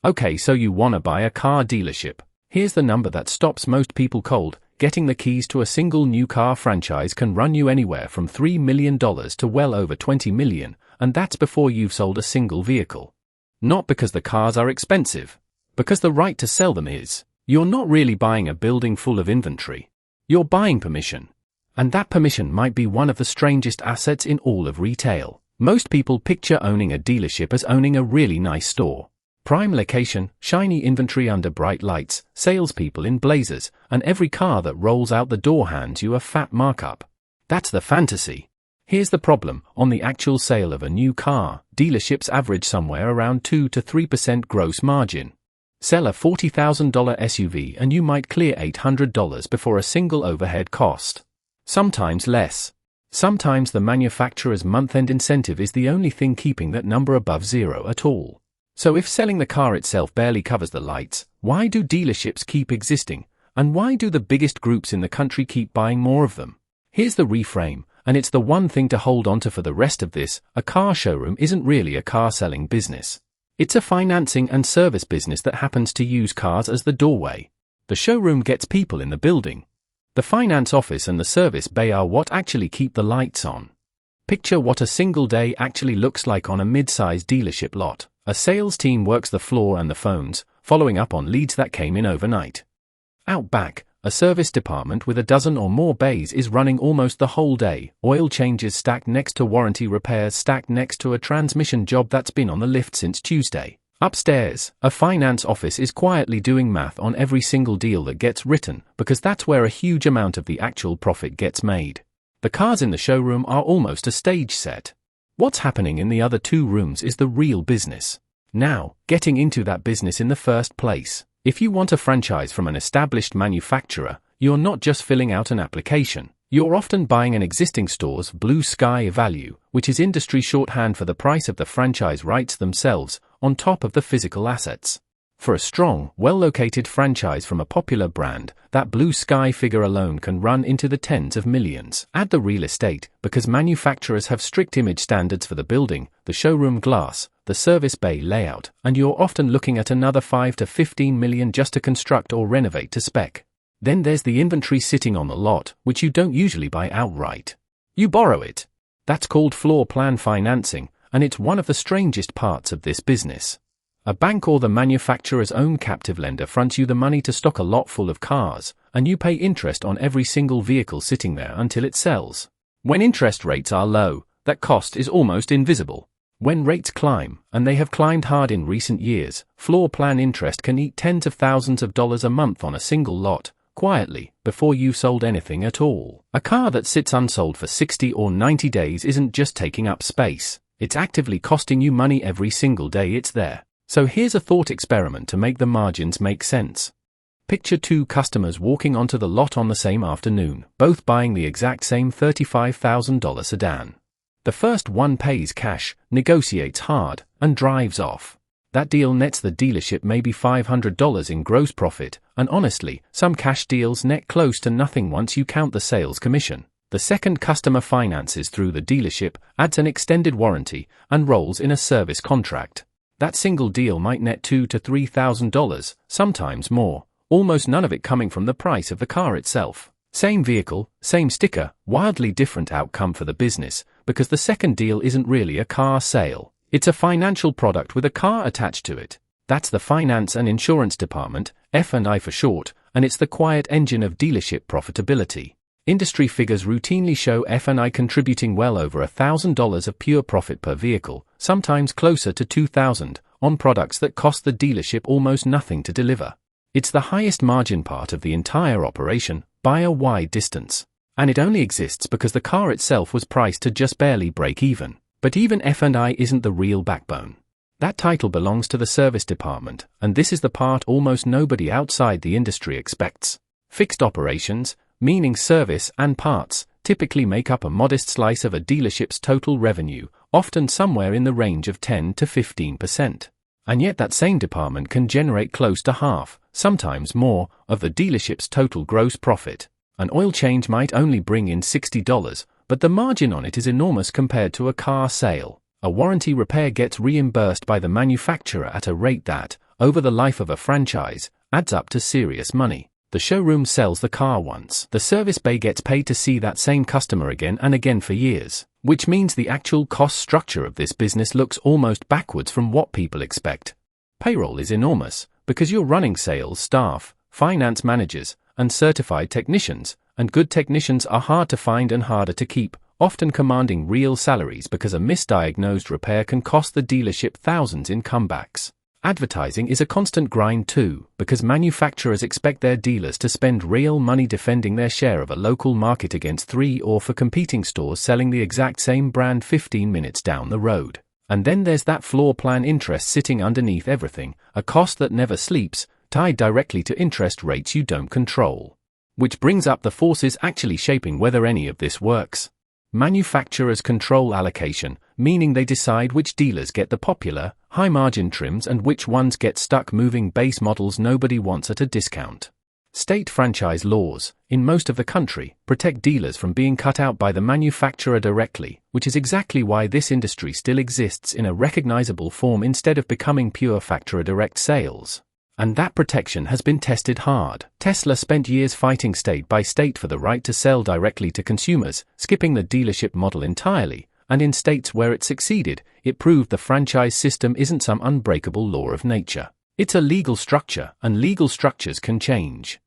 Okay, so you wanna buy a car dealership. Here's the number that stops most people cold. Getting the keys to a single new car franchise can run you anywhere from $3 million to well over $20 million, and that's before you've sold a single vehicle. Not because the cars are expensive, because the right to sell them is. You're not really buying a building full of inventory. You're buying permission. And that permission might be one of the strangest assets in all of retail. Most people picture owning a dealership as owning a really nice store. Prime location, shiny inventory under bright lights, salespeople in blazers, and every car that rolls out the door hands you a fat markup. That's the fantasy. Here's the problem: on the actual sale of a new car, dealerships average somewhere around 2 to 3% gross margin. Sell a $40,000 SUV and you might clear $800 before a single overhead cost. Sometimes less. Sometimes the manufacturer's month-end incentive is the only thing keeping that number above zero at all. So if selling the car itself barely covers the lights, why do dealerships keep existing? And why do the biggest groups in the country keep buying more of them? Here's the reframe, and it's the one thing to hold on to for the rest of this: a car showroom isn't really a car selling business. It's a financing and service business that happens to use cars as the doorway. The showroom gets people in the building. The finance office and the service bay are what actually keep the lights on. Picture what a single day actually looks like on a mid-sized dealership lot. A sales team works the floor and the phones, following up on leads that came in overnight. Out back, a service department with a dozen or more bays is running almost the whole day. Oil changes stacked next to warranty repairs stacked next to a transmission job that's been on the lift since Tuesday. Upstairs, a finance office is quietly doing math on every single deal that gets written, because that's where a huge amount of the actual profit gets made. The cars in the showroom are almost a stage set. What's happening in the other two rooms is the real business. Now, getting into that business in the first place. If you want a franchise from an established manufacturer, you're not just filling out an application. You're often buying an existing store's blue sky value, which is industry shorthand for the price of the franchise rights themselves, on top of the physical assets. For a strong, well-located franchise from a popular brand, that blue sky figure alone can run into the tens of millions. Add the real estate, because manufacturers have strict image standards for the building, the showroom glass, the service bay layout, and you're often looking at another 5 to 15 million just to construct or renovate to spec. Then there's the inventory sitting on the lot, which you don't usually buy outright. You borrow it. That's called floor plan financing, and it's one of the strangest parts of this business. A bank or the manufacturer's own captive lender fronts you the money to stock a lot full of cars, and you pay interest on every single vehicle sitting there until it sells. When interest rates are low, that cost is almost invisible. When rates climb, and they have climbed hard in recent years, floor plan interest can eat tens of thousands of dollars a month on a single lot, quietly, before you've sold anything at all. A car that sits unsold for 60 or 90 days isn't just taking up space, it's actively costing you money every single day it's there. So here's a thought experiment to make the margins make sense. Picture two customers walking onto the lot on the same afternoon, both buying the exact same $35,000 sedan. The first one pays cash, negotiates hard, and drives off. That deal nets the dealership maybe $500 in gross profit, and honestly, some cash deals net close to nothing once you count the sales commission. The second customer finances through the dealership, adds an extended warranty, and rolls in a service contract. That single deal might net $2,000 to $3,000, sometimes more, almost none of it coming from the price of the car itself. Same vehicle, same sticker, wildly different outcome for the business, because the second deal isn't really a car sale. It's a financial product with a car attached to it. That's the finance and insurance department, F&I for short, and it's the quiet engine of dealership profitability. Industry figures routinely show F&I contributing well over $1,000 of pure profit per vehicle, sometimes closer to $2,000, on products that cost the dealership almost nothing to deliver. It's the highest margin part of the entire operation, by a wide distance. And it only exists because the car itself was priced to just barely break even. But even F&I isn't the real backbone. That title belongs to the service department, and this is the part almost nobody outside the industry expects. Fixed operations, meaning service and parts, typically make up a modest slice of a dealership's total revenue, often somewhere in the range of 10 to 15%. And yet that same department can generate close to half, sometimes more, of the dealership's total gross profit. An oil change might only bring in $60, but the margin on it is enormous compared to a car sale. A warranty repair gets reimbursed by the manufacturer at a rate that, over the life of a franchise, adds up to serious money. The showroom sells the car once. The service bay gets paid to see that same customer again and again for years, which means the actual cost structure of this business looks almost backwards from what people expect. Payroll is enormous, because you're running sales staff, finance managers, and certified technicians, and good technicians are hard to find and harder to keep, often commanding real salaries because a misdiagnosed repair can cost the dealership thousands in comebacks. Advertising is a constant grind too, because manufacturers expect their dealers to spend real money defending their share of a local market against 3 or 4 competing stores selling the exact same brand 15 minutes down the road. And then there's that floor plan interest sitting underneath everything, a cost that never sleeps, tied directly to interest rates you don't control. Which brings up the forces actually shaping whether any of this works. Manufacturers control allocation, meaning they decide which dealers get the popular, high-margin trims and which ones get stuck moving base models nobody wants at a discount. State franchise laws, in most of the country, protect dealers from being cut out by the manufacturer directly, which is exactly why this industry still exists in a recognizable form instead of becoming pure factory direct sales. And that protection has been tested hard. Tesla spent years fighting state by state for the right to sell directly to consumers, skipping the dealership model entirely, and in states where it succeeded, it proved the franchise system isn't some unbreakable law of nature. It's a legal structure, and legal structures can change.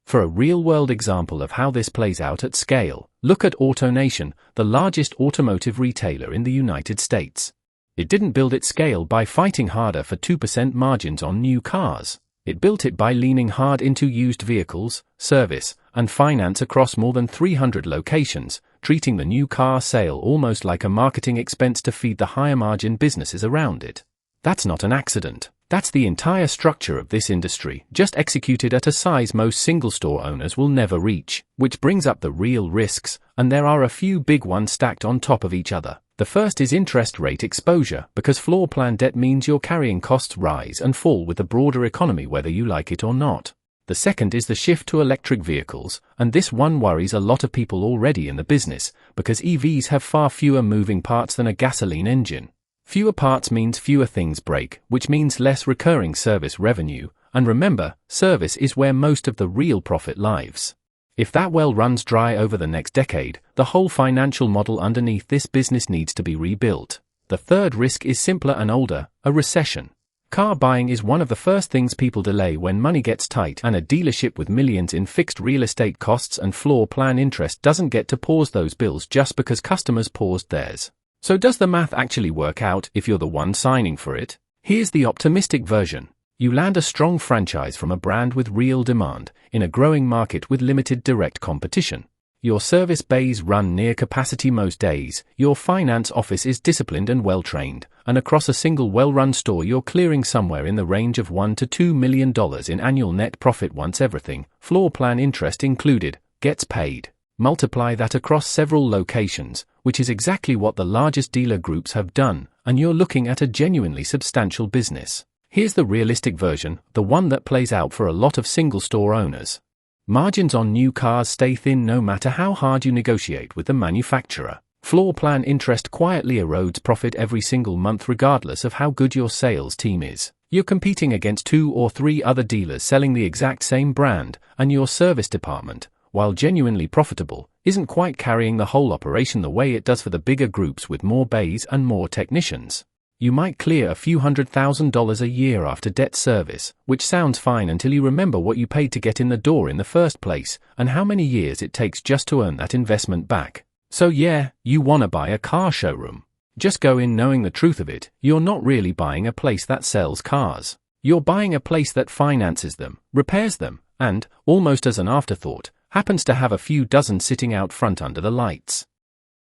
For a real-world example of how this plays out at scale, look at AutoNation, the largest automotive retailer in the United States. It didn't build its scale by fighting harder for 2% margins on new cars. It built it by leaning hard into used vehicles, service, and finance across more than 300 locations, treating the new car sale almost like a marketing expense to feed the higher margin businesses around it. That's not an accident. That's the entire structure of this industry, just executed at a size most single-store owners will never reach, which brings up the real risks, and there are a few big ones stacked on top of each other. The first is interest rate exposure, because floor plan debt means your carrying costs rise and fall with the broader economy whether you like it or not. The second is the shift to electric vehicles, and this one worries a lot of people already in the business, because EVs have far fewer moving parts than a gasoline engine. Fewer parts means fewer things break, which means less recurring service revenue, and remember, service is where most of the real profit lies. If that well runs dry over the next decade, the whole financial model underneath this business needs to be rebuilt. The third risk is simpler and older, a recession. Car buying is one of the first things people delay when money gets tight, and a dealership with millions in fixed real estate costs and floor plan interest doesn't get to pause those bills just because customers paused theirs. So does the math actually work out if you're the one signing for it? Here's the optimistic version. You land a strong franchise from a brand with real demand, in a growing market with limited direct competition. Your service bays run near capacity most days, your finance office is disciplined and well-trained, and across a single well-run store you're clearing somewhere in the range of $1 to $2 million in annual net profit once everything, floor plan interest included, gets paid. Multiply that across several locations, which is exactly what the largest dealer groups have done, and you're looking at a genuinely substantial business. Here's the realistic version, the one that plays out for a lot of single-store owners. Margins on new cars stay thin no matter how hard you negotiate with the manufacturer. Floor plan interest quietly erodes profit every single month regardless of how good your sales team is. You're competing against 2 or 3 other dealers selling the exact same brand, and your service department, while genuinely profitable, isn't quite carrying the whole operation the way it does for the bigger groups with more bays and more technicians. You might clear a few $100,000 a year after debt service, which sounds fine until you remember what you paid to get in the door in the first place, and how many years it takes just to earn that investment back. So yeah, you wanna buy a car showroom. Just go in knowing the truth of it, you're not really buying a place that sells cars. You're buying a place that finances them, repairs them, and, almost as an afterthought, happens to have a few dozen sitting out front under the lights.